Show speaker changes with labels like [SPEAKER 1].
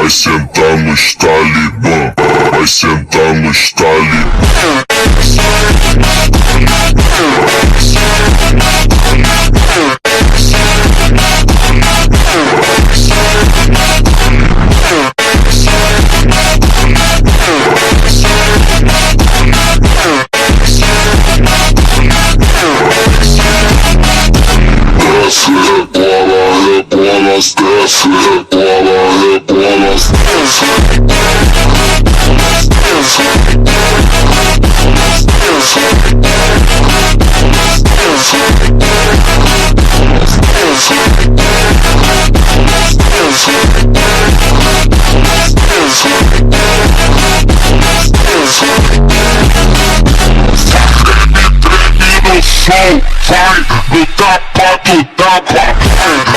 [SPEAKER 1] vai sentar nos talibã, vai sentar nos talibã. Desce, rebola, desce, rebola, treme no som, vai no tapa do tapa.